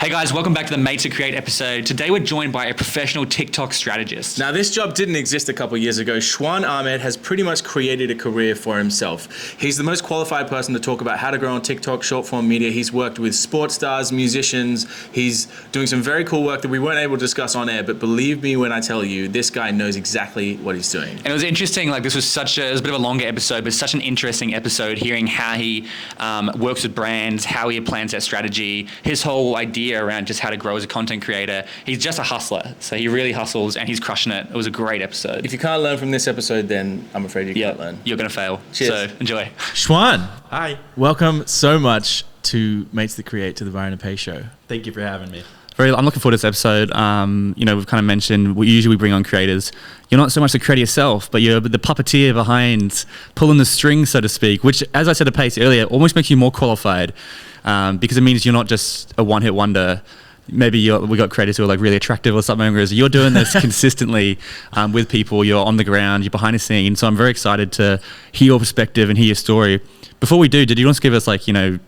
Hey guys, welcome back to the Made to Create episode. Today we're joined by a professional TikTok strategist. Now this job didn't exist a couple years ago. Shwan Ahmed has pretty much created a career for himself. He's the most qualified person to talk about how to grow on TikTok, short form media. He's worked with sports stars, musicians. He's doing some very cool work that we weren't able to discuss on air, but believe me when I tell you, this guy knows exactly what he's doing. And it was interesting, this was it was a bit of a longer episode, but such an interesting episode, hearing how he works with brands, how he plans that strategy, his whole idea around just how to grow as a content creator. He's just a hustler, so he really hustles and he's crushing it. It was a great episode. If you can't learn from this episode, then I'm afraid you can't learn. You're going to fail. Cheers. So enjoy. Shwan, Hi. welcome so much to Mates That Create, to the Byron and Pay Show. Thank you for having me. I'm looking forward to this episode. We've kind of mentioned we bring on creators. You're not so much the creator yourself, but you're the puppeteer behind pulling the strings, so to speak, which, as I said to Pace earlier, almost makes you more qualified because it means you're not just a one-hit wonder. Maybe we got creators who are really attractive or something, whereas you're doing this consistently with people. You're on the ground, you're behind the scenes. So I'm very excited to hear your perspective and hear your story. Before we do, did you want to give us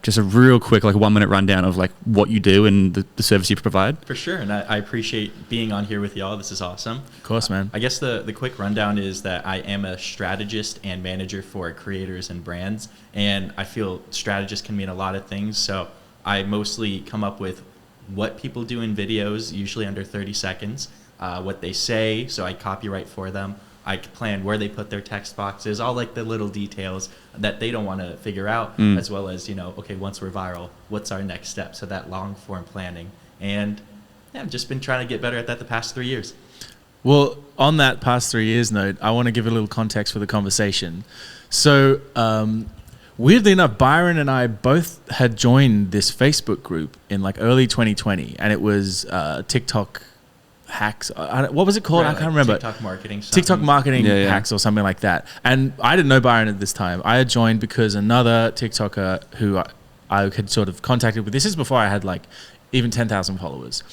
just a real quick 1 minute rundown of what you do and the service you provide? For sure, and I appreciate being on here with y'all. This is awesome. Of course, man. I guess the quick rundown is that I am a strategist and manager for creators and brands, and I feel strategist can mean a lot of things. So I mostly come up with what people do in videos, usually under 30 seconds, what they say, so I copyright for them. I plan where they put their text boxes, all the little details that they don't want to figure out, as well as, once we're viral, what's our next step? So that long form planning. And yeah, I've just been trying to get better at that the past 3 years. Well, on that past 3 years note, I want to give a little context for the conversation. So, weirdly enough, Byron and I both had joined this Facebook group in early 2020, and it was TikTok hacks. What was it called? Right, I can't remember. TikTok marketing. TikTok marketing hacks or something like that. And I didn't know Byron at this time. I had joined because another TikToker who I had sort of contacted with. This is before I had even 10,000 followers.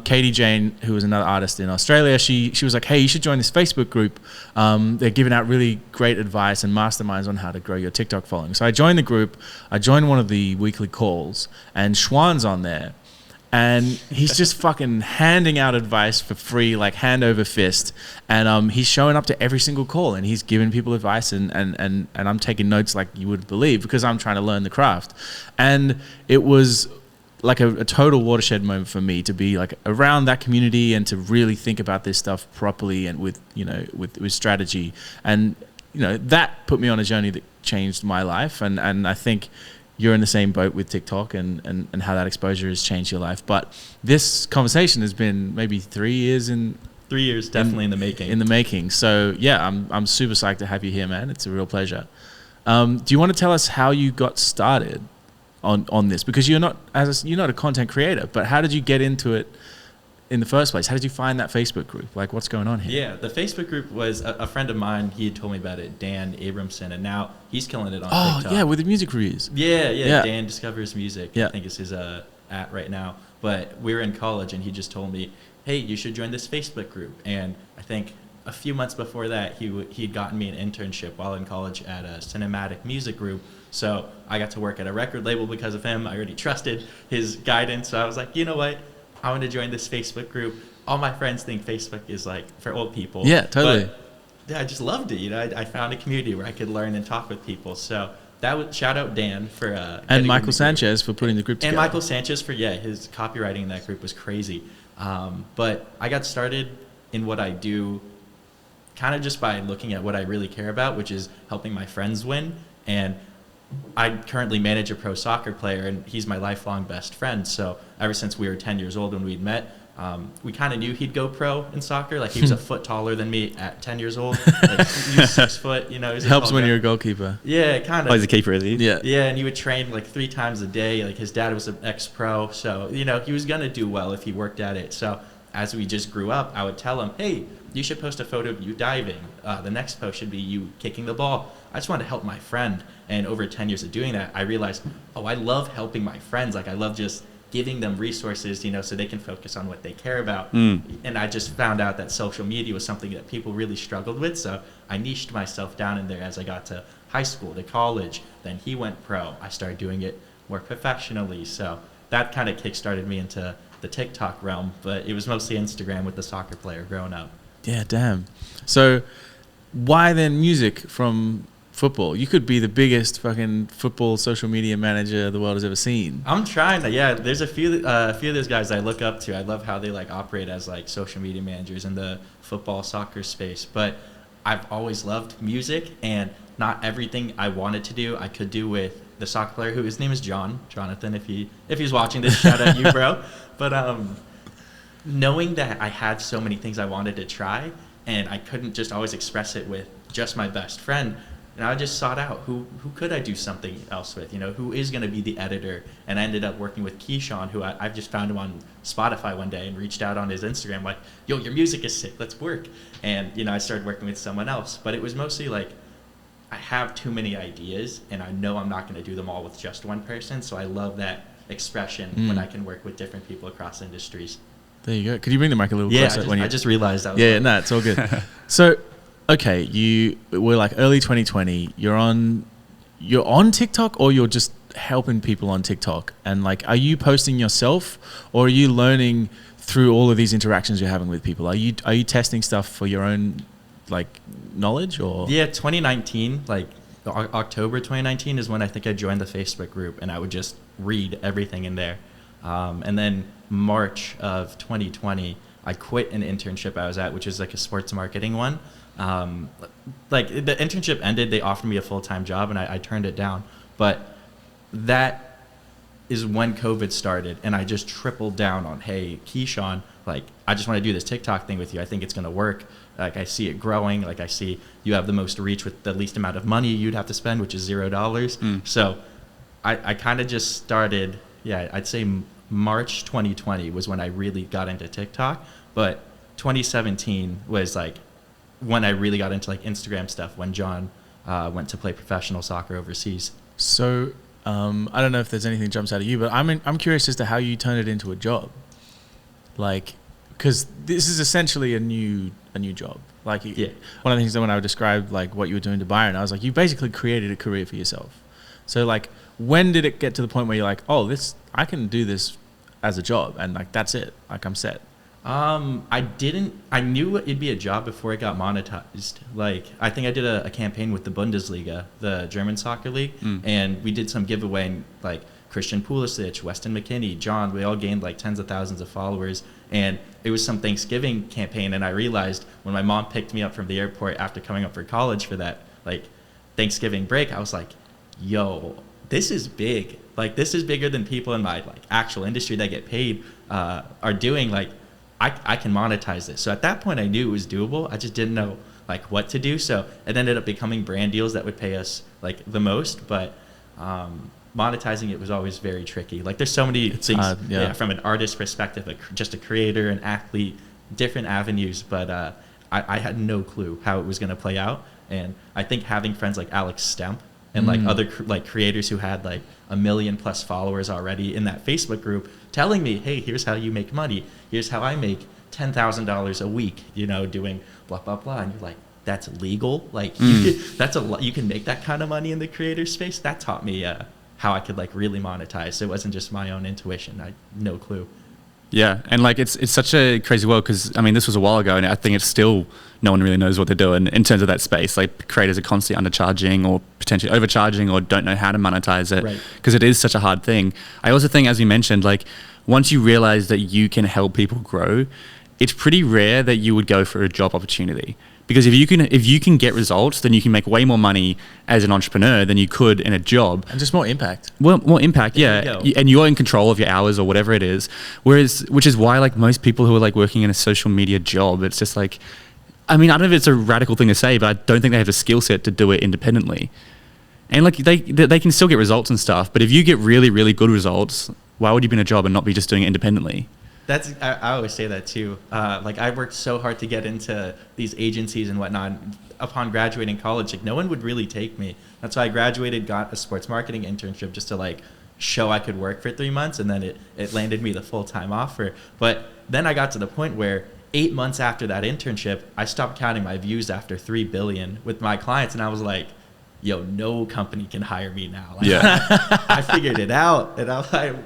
Katie Jane, who was another artist in Australia, she was like, hey, you should join this Facebook group. They're giving out really great advice and masterminds on how to grow your TikTok following. So I joined the group. I joined one of the weekly calls, and Shwan's on there. And he's just fucking handing out advice for free, hand over fist. And he's showing up to every single call, and he's giving people advice, and I'm taking notes like you would believe, because I'm trying to learn the craft. And it was a total watershed moment for me to be around that community and to really think about this stuff properly and with strategy. And that put me on a journey that changed my life. And I think you're in the same boat with TikTok and how that exposure has changed your life. But this conversation has been maybe 3 years in 3 years, definitely in the making. In the making. So yeah, I'm super psyched to have you here, man. It's a real pleasure. Do you want to tell us how you got started on this? Because you're not a content creator, but how did you get into it in the first place? How did you find that Facebook group? What's going on here? Yeah, the Facebook group was a friend of mine. He had told me about it, Dan Abramson, and now he's killing it on TikTok. Oh, yeah, with the music reviews. Yeah. Dan Discovers Music, yeah. I think is his at right now. But we were in college, and he just told me, hey, you should join this Facebook group. And I think a few months before that, he'd gotten me an internship while in college at a cinematic music group. So I got to work at a record label because of him. I already trusted his guidance. So I was like, you know what? I want to join this Facebook group. All my friends think Facebook is for old people. Yeah, totally. But I just loved it. I found a community where I could learn and talk with people. So that would shout out Dan for and Michael Sanchez for putting the group together. And Michael Sanchez for his copywriting in that group was crazy. But I got started in what I do kind of just by looking at what I really care about, which is helping my friends win. And I currently manage a pro soccer player, and he's my lifelong best friend. So ever since we were 10 years old when we'd met, we kind of knew he'd go pro in soccer. He was a foot taller than me at 10 years old. He was 6 foot, It helps when you're a goalkeeper. Yeah, kind of. Oh, he's a keeper, is he? Yeah. Yeah, and he would train 3 times a day. His dad was an ex-pro, so, he was going to do well if he worked at it. So as we just grew up, I would tell him, hey, you should post a photo of you diving. The next post should be you kicking the ball. I just wanted to help my friend. And over 10 years of doing that, I realized, I love helping my friends. I love just giving them resources, so they can focus on what they care about. And I just found out that social media was something that people really struggled with. So I niched myself down in there as I got to high school, to college. Then he went pro. I started doing it more professionally. So that kind of kickstarted me into the TikTok realm, but it was mostly Instagram with the soccer player growing up. Yeah, damn. So why then music from football? You could be the biggest fucking football social media manager the world has ever seen. I'm trying to, yeah. There's a few of those guys I look up to. I love how they like operate as like social media managers in the football, soccer space. But I've always loved music, and not everything I wanted to do I could do with the soccer player who his name is Jonathan. If he's watching this, shout out you, bro. But knowing that I had so many things I wanted to try, and I couldn't just always express it with just my best friend. And I just sought out who could I do something else with, who is going to be the editor. And I ended up working with Keyshawn, who I've just found him on Spotify one day and reached out on his Instagram like, yo, your music is sick, let's work. And, I started working with someone else. But it was mostly like, I have too many ideas, and I know I'm not going to do them all with just one person. So I love that expression when I can work with different people across industries. There you go. Could you bring the mic a little closer? I just realized that was no, it's all good. So, okay, we're like early 2020. You're on TikTok, or you're just helping people on TikTok? And like, are you posting yourself, or are you learning through all of these interactions you're having with people? Are you testing stuff for your own like knowledge, or? Yeah, 2019, like October 2019 is when I think I joined the Facebook group, and I would just read everything in there. And then March of 2020, I quit an internship I was at, which is like a sports marketing one. Like the internship ended, they offered me a full-time job, and I turned it down. But that is when COVID started, and I just tripled down on, hey, Keyshawn, like, I just want to do this TikTok thing with you. I think it's going to work. Like, I see it growing. Like, I see you have the most reach with the least amount of money you'd have to spend, which is $0. So I kind of just started, I'd say March 2020 was when I really got into TikTok. But 2017 was like when I really got into like Instagram stuff, when John went to play professional soccer overseas. So I don't know if there's anything that jumps out at you, but I'm curious as to how you turn it into a job. Like, because this is essentially a new job. Like, one of the things that when I described like what you were doing to Byron, I was like, you basically created a career for yourself. So like, when did it get to the point where you're like, oh, I can do this as a job, and like that's it, like I'm set? I knew it'd be a job before it got monetized. Like, I think I did a campaign with the Bundesliga, the German soccer league, and we did some giveaway, and like Christian Pulisic, Weston McKennie, John, we all gained like tens of thousands of followers. And it was some Thanksgiving campaign, and I realized when my mom picked me up from the airport after coming up for college for that like Thanksgiving break, I was like, yo, this is big. Like, this is bigger than people in my like actual industry that get paid are doing. Like, I can monetize this. So at that point I knew it was doable. I just didn't know like what to do. So it ended up becoming brand deals that would pay us like the most, but monetizing it was always very tricky. Like, there's so many things from an artist perspective, just a creator, an athlete, different avenues, but I had no clue how it was going to play out. And I think having friends like Alex Stemp and like other like creators who had like 1 million plus followers already in that Facebook group telling me, hey, here's how you make money. Here's how I make $10,000 a week, doing blah, blah, blah. And you're like, that's legal? Like, you can make that kind of money in the creator space? That taught me how I could like really monetize. So it wasn't just my own intuition. I had no clue. Yeah, and like it's such a crazy world, because I mean, this was a while ago, and I think it's still, no one really knows what they're doing in terms of that space. Like, creators are constantly undercharging or potentially overcharging, or don't know how to monetize it, because it is such a hard thing. I also think, as you mentioned, like, once you realize that you can help people grow, it's pretty rare that you would go for a job opportunity. Because if you can get results, then you can make way more money as an entrepreneur than you could in a job. And just more impact. Well, more impact, yeah. And you're in control of your hours or whatever it is. Which is why like most people who are like working in a social media job, it's just like, I mean, I don't know if it's a radical thing to say, but I don't think they have the skill set to do it independently. And like they can still get results and stuff, but if you get really, really good results, why would you be in a job and not be just doing it independently? I always say that too. Like, I worked so hard to get into these agencies and whatnot. Upon graduating college, like, no one would really take me. That's why I graduated, got a sports marketing internship just to like show I could work for 3 months, and then it landed me the full-time offer. But then I got to the point where 8 months after that internship, I stopped counting my views after 3 billion with my clients, and I was like, yo, no company can hire me now. Like, Yeah. I figured it out. And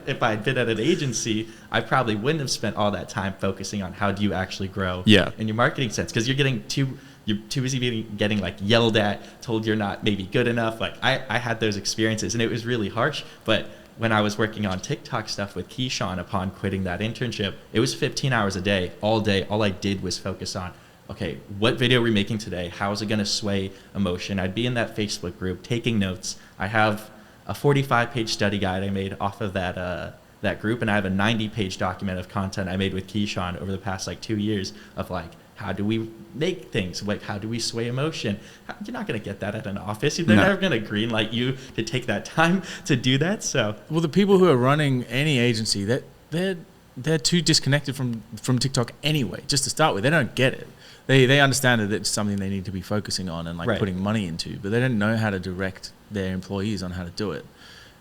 if I had been at an agency, I probably wouldn't have spent all that time focusing on how do you actually grow in your marketing sense. Because you're too busy getting like yelled at, told you're not maybe good enough. Like I had those experiences and it was really harsh. But when I was working on TikTok stuff with Keyshawn upon quitting that internship, it was 15 hours a day, all day. All I did was focus on, okay, what video are we making today? How is it going to sway emotion? I'd be in that Facebook group taking notes. I have a 45-page study guide I made off of that group, and I have a 90-page document of content I made with Keyshawn over the past like 2 years of like, how do we make things? Like, how do we sway emotion? You're not going to get that at an office. They're never going to greenlight you to take that time to do that. So, well, the people who are running any agency, they're too disconnected from TikTok anyway. Just to start with, they don't get it. They understand that it's something they need to be focusing on and like putting money into, but they don't know how to direct their employees on how to do it.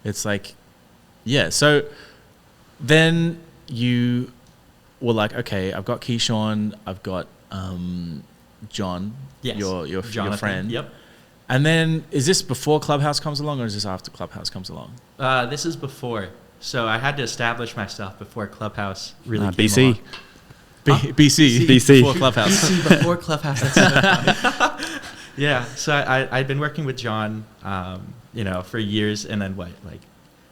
It's like, yeah. So then you were like, okay, I've got Keyshawn, I've got John, your friend. Yep. And then is this before Clubhouse comes along, or is this after Clubhouse comes along? This is before. So I had to establish myself before Clubhouse really came BC. along. BC. Before Clubhouse. BC before Clubhouse. That's so funny. Yeah. So I'd been working with John, for years, and then what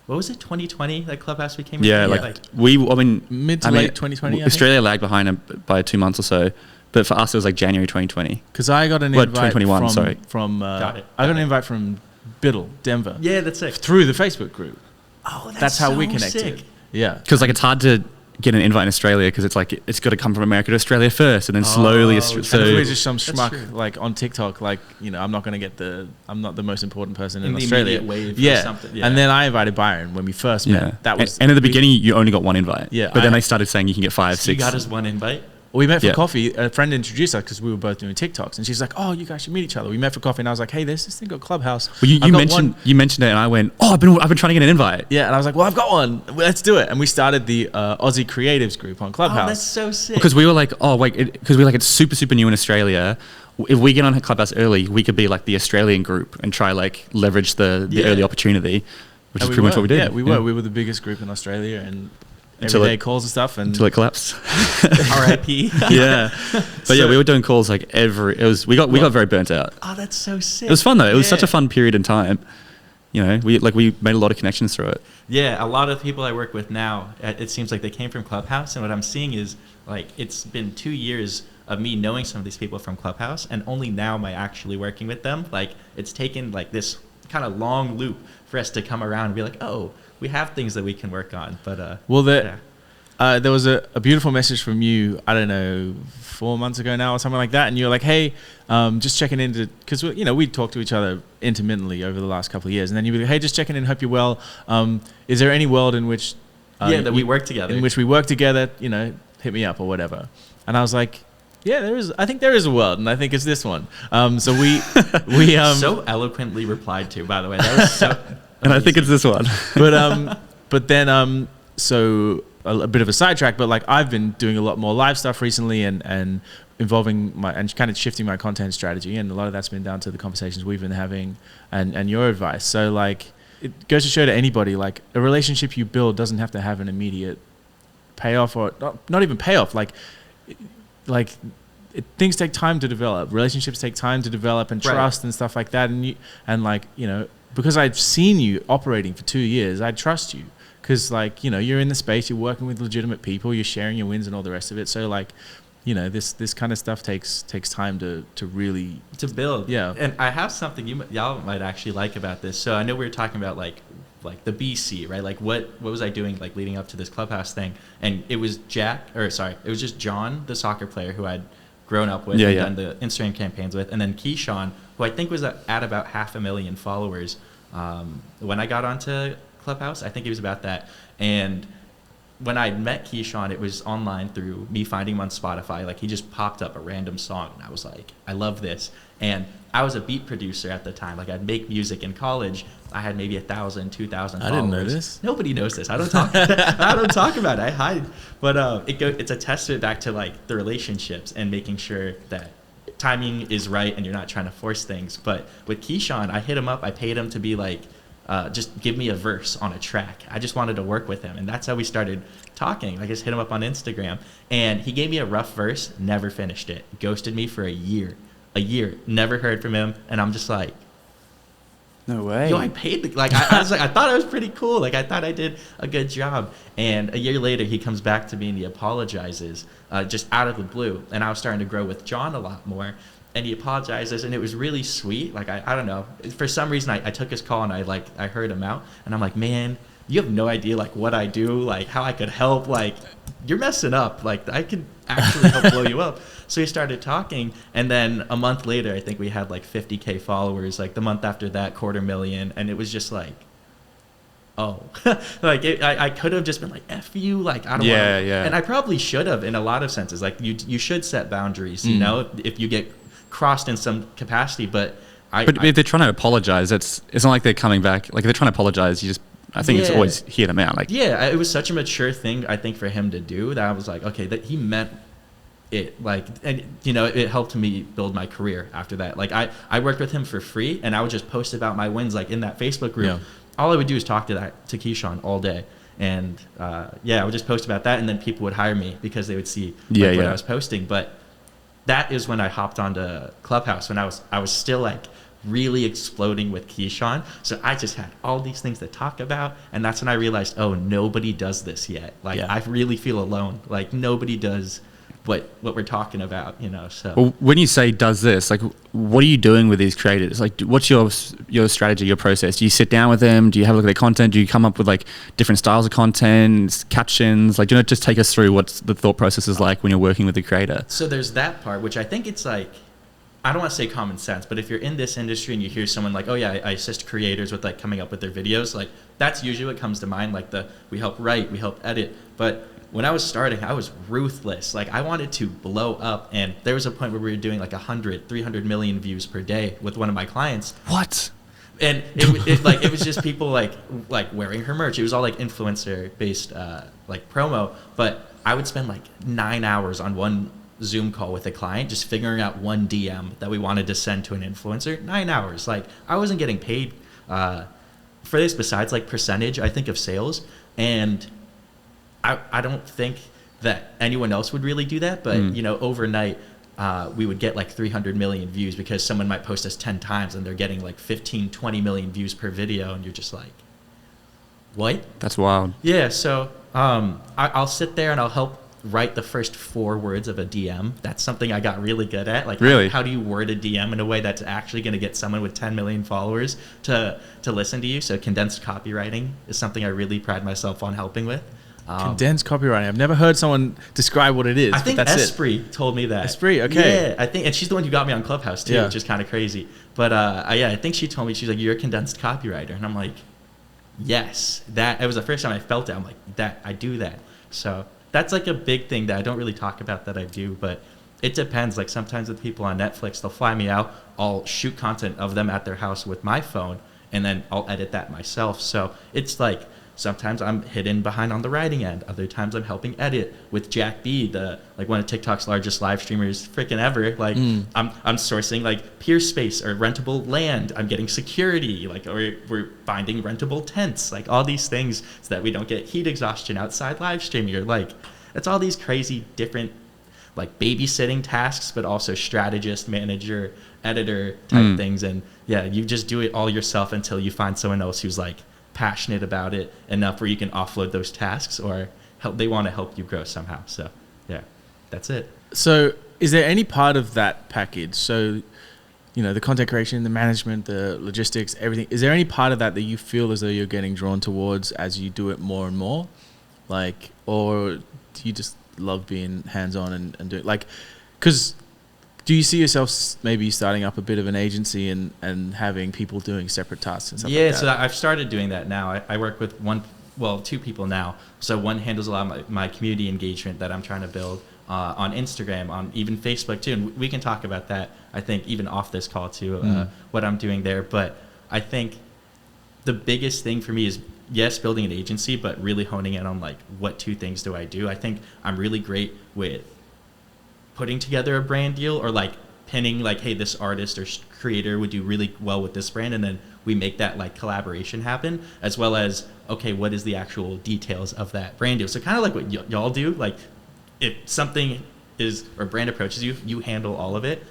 was it? 2020 that Clubhouse became? Yeah, mid to late 2020. Australia lagged behind by 2 months or so, but for us it was like January 2020. Because I got an invite 2021. From I got an invite from Biddle, Denver. Yeah, that's it. Through the Facebook group. Oh, that's how we so connected. sick. Yeah, because like it's hard to get an invite in Australia because it's like it's got to come from America to Australia first, and then slowly. So we're just some schmuck like on TikTok, like I'm not going to get I'm not the most important person in Australia. Wave yeah. Or something. Yeah, and then I invited Byron when we first met. Yeah, That was and at the beginning you only got one invite. Yeah, but then they started saying you can get 5, 6. You got us one invite. We met for coffee. A friend introduced us because we were both doing TikToks, and she's like, "Oh, you guys should meet each other." We met for coffee, and I was like, "Hey, there's this thing called Clubhouse." Well, you mentioned it, and I went, "Oh, I've been trying to get an invite." Yeah, and I was like, "Well, I've got one. Let's do it." And we started the Aussie Creatives group on Clubhouse. Oh, that's so sick. Because we were like, it's super super new in Australia. If we get on Clubhouse early, we could be like the Australian group and try like leverage the early opportunity, which is pretty much what we did. Yeah, we were. We were the biggest group in Australia, and everyday calls and stuff, until it collapsed. R.I.P. Yeah, but we were doing calls like we got very burnt out. Oh, that's so sick. It was fun though. It was such a fun period in time. We made a lot of connections through it. Yeah, a lot of people I work with now, it seems like they came from Clubhouse, and what I'm seeing is like it's been 2 years of me knowing some of these people from Clubhouse, and only now am I actually working with them. Like it's taken like this kind of long loop for us to come around and be like, oh, we have things that we can work on. But there was a beautiful message from you, I don't know, 4 months ago now or something like that, and you were like, hey, just checking in because we'd talked to each other intermittently over the last couple of years, and then you'd be like, hey, just checking in, hope you're well. Is there any world in which that we work together, hit me up or whatever? And I was like, yeah, there is. I think there is a world, and I think it's this one. So we so eloquently replied to, by the way. That was so amazing. And I think it's this one. But then so a bit of a sidetrack, but like I've been doing a lot more live stuff recently, and involving and kind of shifting my content strategy, and a lot of that's been down to the conversations we've been having and your advice. So like it goes to show to anybody, like a relationship you build doesn't have to have an immediate payoff, or not even payoff. Things take time to develop. Relationships take time to develop, and trust and stuff like that. And because I've seen you operating for 2 years, I trust you. Because you're in the space, you're working with legitimate people, you're sharing your wins and all the rest of it. So this kind of stuff takes time to really build. Yeah. And I have something y'all might actually like about this. So I know we were talking about like the BC, right? Like what was I doing like leading up to this Clubhouse thing? And it was it was just John, the soccer player who I'd grown up with and done the Instagram campaigns with, and then Keyshawn, who I think was at about 500,000 followers when I got onto Clubhouse. I think it was about that. And when I met Keyshawn, it was online through me finding him on Spotify. Like he just popped up a random song, and I was like, I love this. And I was a beat producer at the time. Like I'd make music in college. I had maybe 1,000, 2,000 followers. I didn't know this. Nobody knows this. I don't talk. I don't talk about it. I hide. But it's a testament back to like the relationships and making sure that timing is right and you're not trying to force things. But with Keyshawn, I hit him up. I paid him to be like, just give me a verse on a track. I just wanted to work with him. And that's how we started talking. I just hit him up on Instagram. And he gave me a rough verse, never finished it. Ghosted me for a year. Never heard from him. And I'm just like, no way. yo, I paid I was like, I thought it was pretty cool. Like, I thought I did a good job. And a year later, he comes back to me and he apologizes, just out of the blue. And I was starting to grow with John a lot more. And he apologizes, and it was really sweet. Like, I don't know. For some reason, I took his call, and I heard him out. And I'm like, man, you have no idea, like, what I do, like, how I could help. Like, you're messing up. Like, I could actually help blow you up. So we started talking, and then a month later, I think we had, like, 50K followers. Like, the month after that, 250,000. And it was just like, oh. Like, I could have just been like, F you. Like, I don't want to. Yeah. And I probably should have in a lot of senses. Like, you should set boundaries, you know, if you get crossed in some capacity, but if they're trying to apologize, it's not like they're coming back. Like, if they're trying to apologize, I think it's always hear them out. Like, yeah, it was such a mature thing, I think, for him to do, that I was like, okay, that he meant it. Like, and you know, it helped me build my career after that. Like, I worked with him for free, and I would just post about my wins, like, in that Facebook group. All I would do is talk to Keyshawn all day. And I would just post about that, and then people would hire me because they would see what I was posting. But that is when I hopped onto Clubhouse, when I was still like really exploding with Keyshawn. So I just had all these things to talk about, and that's when I realized, oh, nobody does this yet. Like, I really feel alone. Like, nobody does what we're talking about, you know. So well, when you say does this, like, what are you doing with these creators? Like, what's your strategy, your process? Do you sit down with them? Do you have a look at their content? Do you come up with like different styles of content, captions? Like, do you know, just take us through what the thought process is like when you're working with the creator? So there's that part, which I think it's like, I don't want to say common sense, but if you're in this industry and you hear someone like, oh yeah, I assist creators with like coming up with their videos, like, that's usually what comes to mind. Like, we help write, we help edit. But when I was starting, I was ruthless. Like, I wanted to blow up, and there was a point where we were doing like 300 million views per day with one of my clients. What? And it was just people like wearing her merch. It was all like influencer based like promo. But I would spend like 9 hours on one Zoom call with a client, just figuring out one DM that we wanted to send to an influencer. 9 hours. Like, I wasn't getting paid for this besides like percentage, I think, of sales. And I don't think that anyone else would really do that, but you know, overnight we would get like 300 million views because someone might post us 10 times and they're getting like 15, 20 million views per video, and you're just like, what? That's wild. Yeah, so I'll sit there and I'll help write the first 4 words of a DM. That's something I got really good at. Like, really? How do you word a DM in a way that's actually going to get someone with 10 million followers to listen to you? So condensed copywriting is something I really pride myself on helping with. Condensed copywriting. I've never heard someone describe what it is. I think that's Esprit told me that. Esprit, okay. Yeah, I think, and she's the one who got me on Clubhouse too, which is kind of crazy. But I think she told me, she's like, you're a condensed copywriter, and I'm like, yes. It was the first time I felt it. I'm like, that I do that. So that's like a big thing that I don't really talk about that I do, but it depends. Like, sometimes with people on Netflix, they'll fly me out. I'll shoot content of them at their house with my phone, and then I'll edit that myself. So it's like, sometimes I'm hidden behind on the writing end. Other times I'm helping edit with Jack B, one of TikTok's largest live streamers freaking ever. Like, I'm sourcing like peer space or rentable land. I'm getting security. Like, or we're finding rentable tents. Like, all these things so that we don't get heat exhaustion outside live streaming. Or like, it's all these crazy different like babysitting tasks, but also strategist, manager, editor type things. And yeah, you just do it all yourself until you find someone else who's like passionate about it enough where you can offload those tasks, or they want to help you grow somehow. So yeah, that's it. So is there any part of that package, so you know, the content creation, the management, the logistics, everything, is there any part of that you feel as though you're getting drawn towards as you do it more and more? Like, or do you just love being hands-on and doing, like, because do you see yourself maybe starting up a bit of an agency and having people doing separate tasks and stuff like that? Yeah, so I've started doing that now. I work with 2 people now. So one handles a lot of my community engagement that I'm trying to build on Instagram, on even Facebook too. And we can talk about that, I think, even off this call too, what I'm doing there. But I think the biggest thing for me is, yes, building an agency, but really honing in on like, what 2 things do I do? I think I'm really great with putting together a brand deal, or like pinning like, hey, this artist or creator would do really well with this brand, and then we make that like collaboration happen, as well as, okay, what is the actual details of that brand deal? So kind of like what y'all do, like if something is, or brand approaches you, you handle all of it.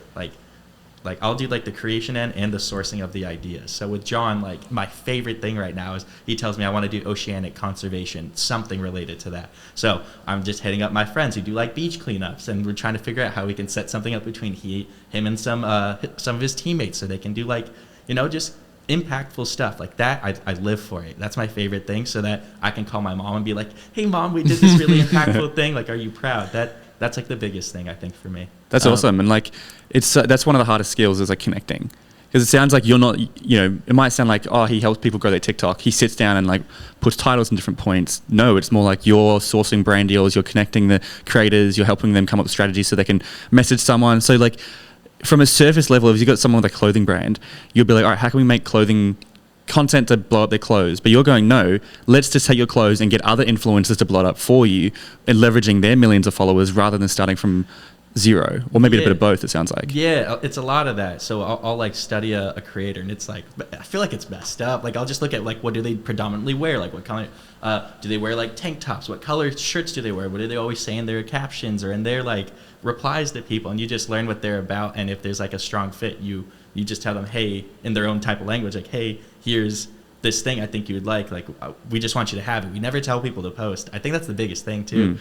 Like I'll do like the creation end and the sourcing of the ideas. So with John, like my favorite thing right now is he tells me I want to do oceanic conservation, something related to that. So I'm just hitting up my friends who do like beach cleanups, and we're trying to figure out how we can set something up between him and some of his teammates, so they can do like, you know, just impactful stuff like that. I live for it. That's my favorite thing, so that I can call my mom and be like, hey mom, we did this really impactful thing. Like, are you proud? That's like the biggest thing I think for me. That's awesome. And like, it's that's one of the hardest skills is like connecting, because it sounds like you're not, you know, it might sound like, oh, he helps people grow their TikTok. He sits down and like puts titles in different points. No, it's more like you're sourcing brand deals, you're connecting the creators, you're helping them come up with strategies so they can message someone. So like from a surface level, if you've got someone with a clothing brand, you'll be like, all right, how can we make clothing content to blow up their clothes? But you're going, no, let's just take your clothes and get other influencers to blow it up for you, and leveraging their millions of followers rather than starting from zero, or maybe a bit of both, it sounds like. Yeah, it's a lot of that. So I'll like study a creator, and it's like, I feel like it's messed up. Like I'll just look at like, what do they predominantly wear? Like what color, do they wear like tank tops? What color shirts do they wear? What do they always say in their captions or in their like replies to people? And you just learn what they're about. And if there's like a strong fit, you just tell them, hey, in their own type of language, like, hey, here's this thing I think you would like we just want you to have it. We never tell people to post. I think that's the biggest thing too.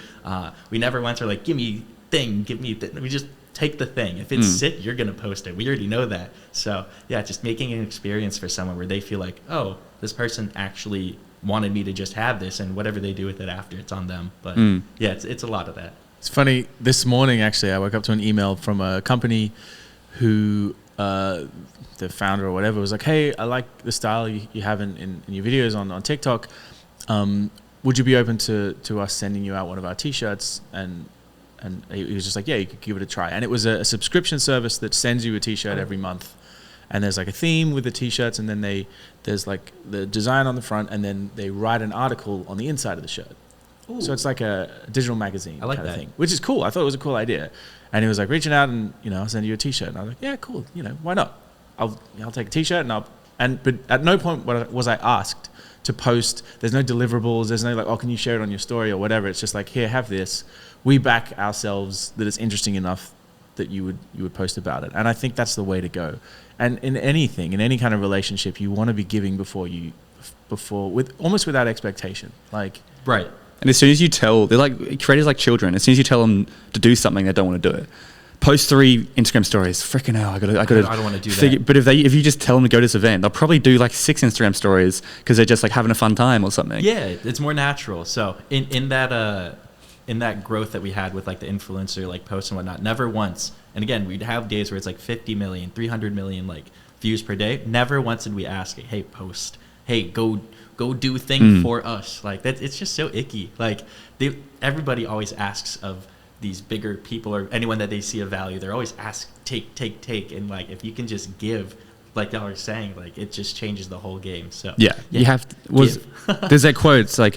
We never once are like, give me we just take the thing. If it's sick, you're gonna post it. We already know that. So yeah, just making an experience for someone where they feel like, oh, this person actually wanted me to just have this, and whatever they do with it after, it's on them. But yeah, it's a lot of that. It's funny, this morning actually I woke up to an email from a company who the founder or whatever was like, hey, I like the style you have in your videos on TikTok. Would you be open to us sending you out one of our t-shirts? And he was just like, yeah, you could give it a try. And it was a subscription service that sends you a t-shirt every month. And there's like a theme with the t-shirts, and then there's like the design on the front, and then they write an article on the inside of the shirt. Ooh. So it's like a digital magazine I like kind that. of thing, which is cool. I thought it was a cool idea. And he was like reaching out and, you know, I'll send you a t-shirt. And I was like, yeah, cool. You know, why not? I'll take a t-shirt but at no point was I asked to post. There's no deliverables. There's no like, oh, can you share it on your story or whatever? It's just like, here, have this. We back ourselves that it's interesting enough that you would post about it. And I think that's the way to go. And in anything, in any kind of relationship, you want to be giving almost without expectation. Like, right. And as soon as you tell, they're like creators like children. As soon as you tell them to do something, they don't want to do it. Post 3 Instagram stories. Freaking hell, I don't want to do that. But if you just tell them to go to this event, they'll probably do like 6 Instagram stories because they're just like having a fun time or something. Yeah, it's more natural. So in that growth that we had with like the influencer like posts and whatnot, never once. And again, we'd have days where it's like 50 million, 300 million like views per day. Never once did we ask, hey, post. Hey, go do a thing for us. Like that, it's just so icky. Like everybody always asks of these bigger people or anyone that they see a value. They're always ask, take. And like, if you can just give, like y'all are saying, like it just changes the whole game. So yeah. You have to, there's that quote. It's like,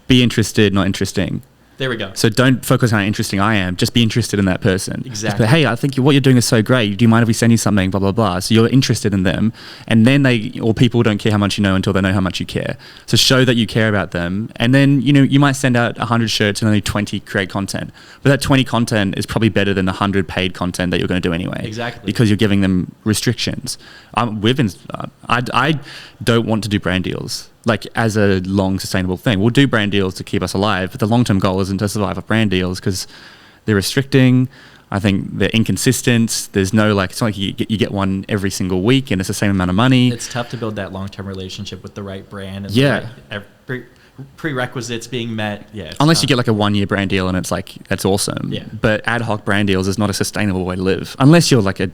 be interested, not interesting. There we go. So don't focus on how interesting I am. Just be interested in that person. Exactly. But, hey, I think what you're doing is so great. Do you mind if we send you something? Blah, blah, blah. So you're interested in them. And then people don't care how much you know until they know how much you care. So show that you care about them. And then, you know, you might send out 100 shirts and only 20 create content. But that 20 content is probably better than the 100 paid content that you're going to do anyway. Exactly. Because you're giving them restrictions. I don't want to do brand deals. Like as a long sustainable thing. We'll do brand deals to keep us alive, but the long-term goal isn't to survive off brand deals because they're restricting. I think they're inconsistent. There's no like, it's not like you get one every single week and it's the same amount of money. It's tough to build that long-term relationship with the right brand and yeah. the right prerequisites being met. Yeah. Unless you get like a 1-year brand deal and it's like, that's awesome. Yeah. But ad hoc brand deals is not a sustainable way to live unless you're like a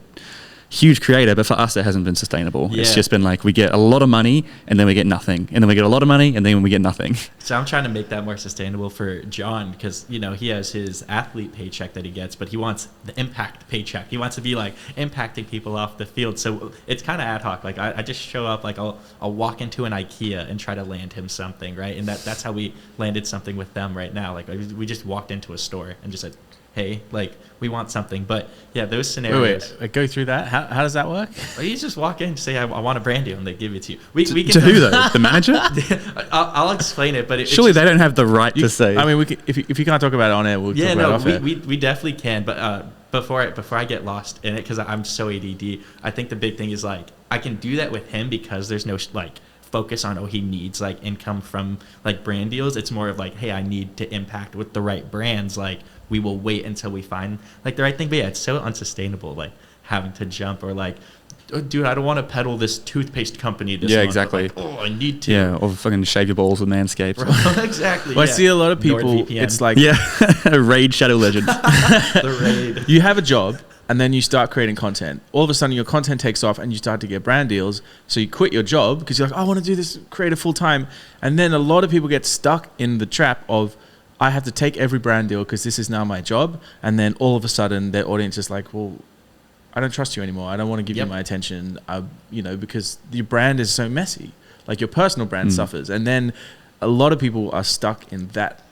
huge creator, but for us it hasn't been sustainable. Yeah. It's just been like we get a lot of money and then we get nothing, and then we get a lot of money and then we get nothing. So I'm trying to make that more sustainable for John because, you know, he has his athlete paycheck that he gets, but he wants the impact paycheck. He wants to be like impacting people off the field. So it's kind of ad hoc. Like I just show up, like I'll walk into an IKEA and try to land him something, right? And that's how we landed something with them right now. Like we just walked into a store and just said, hey, like we want something. But yeah, those scenarios. Wait, go through that. How does that work? You just walk in and say, I want a brand deal, and they give it to you. We can To who though? The manager? I'll explain it, but surely they don't have the right to say. I mean, we can, if you can't talk about it on air, we'll talk about it off air. we definitely can. But before I get lost in it, because I'm so ADD, I think the big thing is like I can do that with him because there's no like focus on he needs like income from like brand deals. It's more of like, hey, I need to impact with the right brands. Like we will wait until we find like the right thing. But yeah, it's so unsustainable, like having to jump or like, oh, dude, I don't want to peddle this toothpaste company this month, exactly. Like, oh, I need to. Yeah, or fucking shave your balls with Manscaped. Exactly. Well, I see a lot of people. NordVPN. It's like Raid Shadow Legends. The raid. you have a job and then you start creating content. All of a sudden your content takes off and you start to get brand deals. So you quit your job because you're like, I want to do this creative full time. And then a lot of people get stuck in the trap of, I have to take every brand deal because this is now my job. And then all of a sudden their audience is like, well, I don't trust you anymore. I don't want to give you my attention, because your brand is so messy. Like your personal brand suffers. And then a lot of people are stuck in that.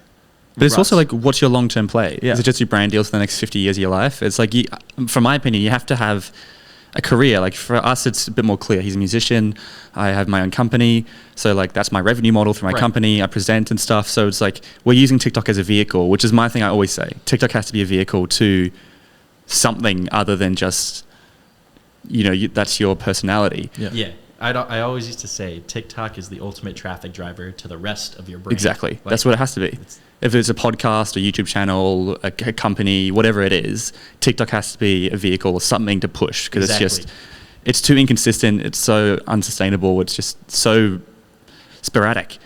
But it's also like, what's your long-term play? Yeah. Is it just your brand deals for the next 50 years of your life? It's like, from my opinion, you have to have a career. Like for us, it's a bit more clear. He's a musician. I have my own company. So like, that's my revenue model through my company. I present and stuff. So it's like, we're using TikTok as a vehicle, which is my thing I always say. TikTok has to be a vehicle to something other than just, that's your personality. Yeah. I always used to say TikTok is the ultimate traffic driver to the rest of your brand. Exactly. Like, that's what it has to be. If it's a podcast, a YouTube channel, a company, whatever it is, TikTok has to be a vehicle or something to push because it's too inconsistent. It's so unsustainable. It's just so sporadic.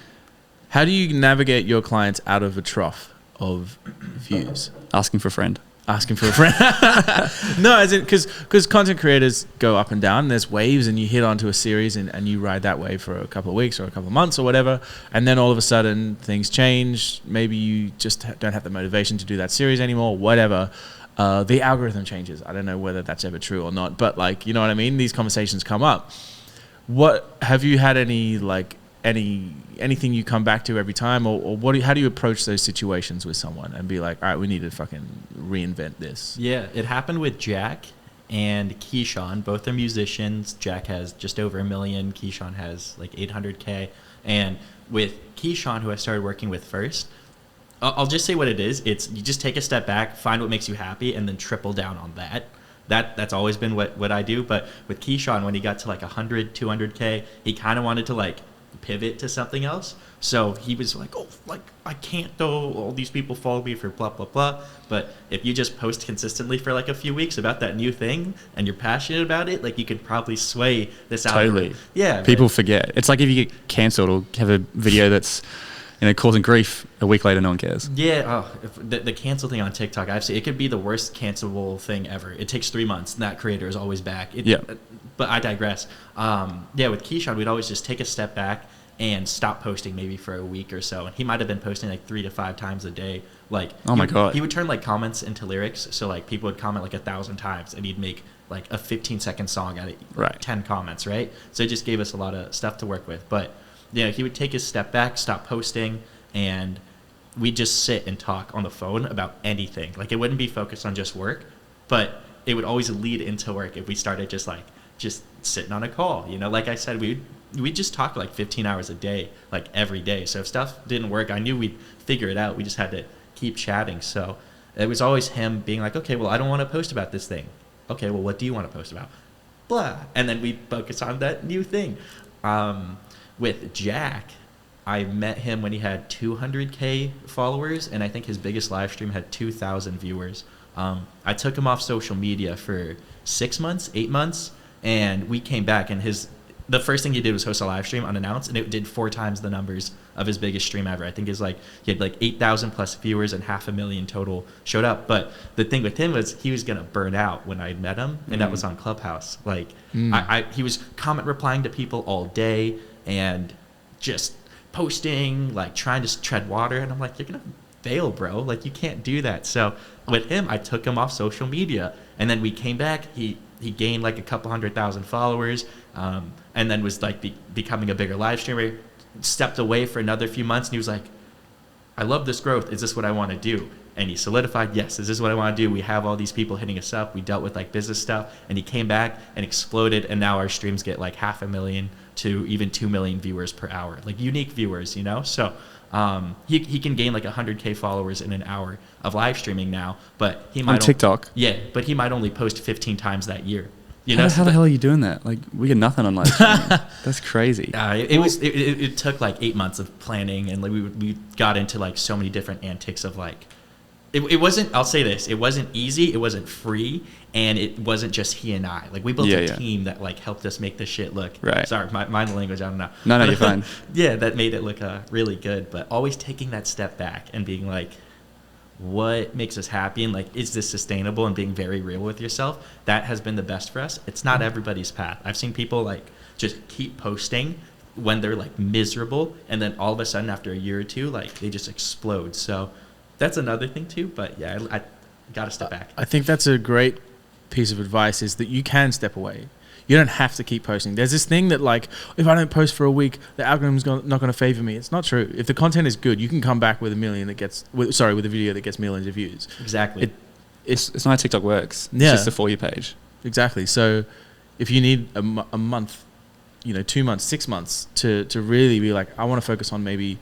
How do you navigate your clients out of a trough of views? Asking for a friend. Asking for a friend. No, as in because content creators go up and down. There's waves, and you hit onto a series, and you ride that wave for a couple of weeks or a couple of months or whatever, and then all of a sudden things change. Maybe you just don't have the motivation to do that series anymore. Whatever. The algorithm changes. I don't know whether that's ever true or not, but like, you know what I mean. These conversations come up. What have you had anything you come back to every time, or how do you approach those situations with someone and be like, all right, we need to fucking reinvent this? Yeah, it happened with Jack and Keyshawn. Both are musicians. Jack has just over 1 million. Keyshawn has like 800K. And with Keyshawn, who I started working with first, I'll just say what it is. It's you just take a step back, find what makes you happy, and then triple down on that. That's always been what I do. But with Keyshawn, when he got to like 100, 200K, he kind of wanted to like pivot to something else. So he was like, oh, like I can't though, all these people follow me for blah blah blah. But if you just post consistently for like a few weeks about that new thing and you're passionate about it, like you could probably sway this Totally. out. Yeah, people forget. It's like if you get cancelled or have a video that's causing grief, a week later no one cares. Yeah. The cancel thing on TikTok, I've seen it could be the worst cancelable thing ever. It takes 3 months and that creator is always back. But I digress. With Keyshawn, we'd always just take a step back and stop posting maybe for a week or so. And he might have been posting like 3 to 5 times a day. Like, oh my God. He would turn like comments into lyrics. So like people would comment like 1,000 times and he'd make like a 15-second song out of right. 10 comments, right? So it just gave us a lot of stuff to work with. But he would take his step back, stop posting, and we'd just sit and talk on the phone about anything. Like it wouldn't be focused on just work, but it would always lead into work if we started just sitting on a call. Like I said, we just talk like 15 hours a day, like every day. So if stuff didn't work, I knew we'd figure it out. We just had to keep chatting. So it was always him being like, okay, well, I don't want to post about this thing. Okay, well, what do you want to post about? Blah. And then we focus on that new thing. With Jack, I met him when he had 200K followers, and I think his biggest live stream had 2,000 viewers. I took him off social media for 6 months, 8 months, and we came back, and the first thing he did was host a live stream unannounced, and it did 4 times the numbers of his biggest stream ever. I think he had like 8,000 plus viewers and 500,000 total showed up. But the thing with him was he was gonna burn out when I met him, and that was on Clubhouse. Like he was comment replying to people all day and just posting, like trying to tread water, and I'm like, you're gonna fail, bro. Like you can't do that. So with him, I took him off social media, and then we came back. He gained like a couple 100,000 followers, and then was like becoming a bigger live streamer. Stepped away for another few months, and he was like, I love this growth. Is this what I want to do? and he solidified, yes, this is what I want to do. We have all these people hitting us up. We dealt with like business stuff, and he came back and exploded, and now our streams get like 500,000 to even 2 million viewers per hour, like unique viewers, you know? So he can gain like 100K followers in an hour of live streaming now, but he might on TikTok. Yeah, but he might only post 15 times that year. You How, know, how the hell are you doing that? Like, we get nothing on live streaming. That's crazy. It took like 8 months of planning, and like we got into like so many different antics of like, it wasn't, I'll say this, it wasn't easy, it wasn't free, and it wasn't just he and I. Like, we built a team that like helped us make this shit look, right. Sorry, mind the language, I don't know. No, you're fine. Yeah, that made it look really good, but always taking that step back and being like, what makes us happy, and like, is this sustainable, and being very real with yourself. That has been the best for us. It's not everybody's path. I've seen people like just keep posting when they're like miserable, and then all of a sudden after a year or two, like they just explode. So that's another thing too. But yeah, I gotta step back. I think that's a great piece of advice, is that you can step away. You don't have to keep posting. There's this thing that like, if I don't post for a week, the algorithm's not going to favor me. It's not true. If the content is good, you can come back with with a video that gets millions of views. Exactly. It's not how TikTok works. It's Yeah. just a For You page. Exactly. So if you need a month, 2 months, 6 months to really be like, I want to focus on maybe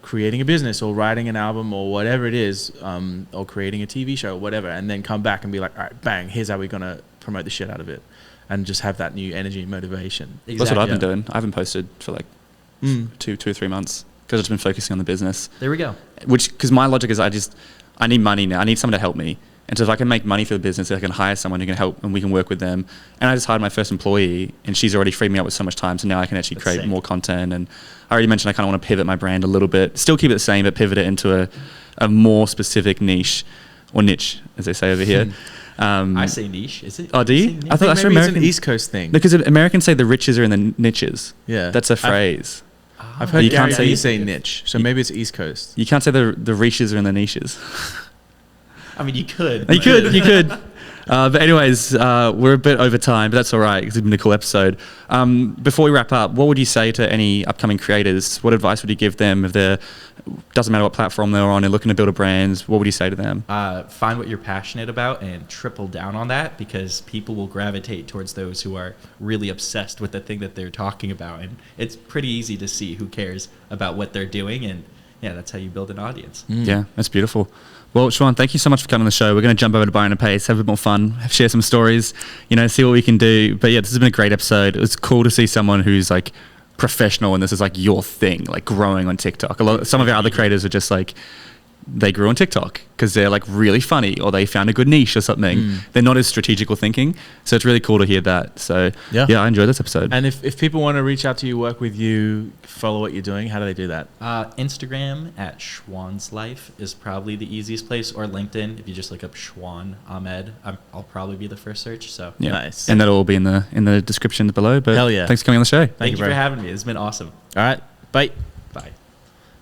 creating a business or writing an album or whatever it is, or creating a TV show or whatever, and then come back and be like, all right, bang, here's how we're going to promote the shit out of it. And just have that new energy and motivation. Exactly. That's what I've been doing. I haven't posted for like 2 or 3 months because I've just been focusing on the business. There we go. Because my logic is I need money now. I need someone to help me. And so if I can make money for the business, I can hire someone who can help and we can work with them. And I just hired my first employee, and she's already freed me up with so much time. So now I can actually create more content. And I already mentioned I kind of want to pivot my brand a little bit. Still keep it the same, but pivot it into a more specific niche, or niche, as they say over here. I say niche. Is it? Oh, do you? I thought that's maybe American. it's an East Coast thing. Because Americans say the riches are in the niches. Yeah. That's a phrase. I've heard You can't Gary Vee say- say niche, so maybe it's East Coast. You can't say the riches are in the niches. I mean, you could. You could. But anyways, we're a bit over time, but that's all right because it's been a cool episode. Before we wrap up, what would you say to any upcoming creators? What advice would you give them if they're, doesn't matter what platform they're on, they're looking to build a brand? What would you say to them? Find what you're passionate about and triple down on that, because people will gravitate towards those who are really obsessed with the thing that they're talking about. And it's pretty easy to see who cares about what they're doing. And yeah, that's how you build an audience. Yeah, that's beautiful. Well, Shwan, thank you so much for coming on the show. We're going to jump over to Byron and Pace, have a bit more fun, share some stories, see what we can do. But yeah, this has been a great episode. It's cool to see someone who's like professional and this is like your thing, like growing on TikTok. Some of our other creators are just like, they grew on TikTok because they're like really funny or they found a good niche or something. They're not as strategical thinking. So it's really cool to hear that. So yeah, I enjoyed this episode. And if people want to reach out to you, work with you, follow what you're doing, how do they do that? Instagram at Shwan's Life is probably the easiest place, or LinkedIn. If you just look up Shwan Ahmed, I'll probably be the first search. So yeah. Nice. And that'll all be in the description below. But hell yeah. Thanks for coming on the show. Thank you for having me. It's been awesome. All right. Bye.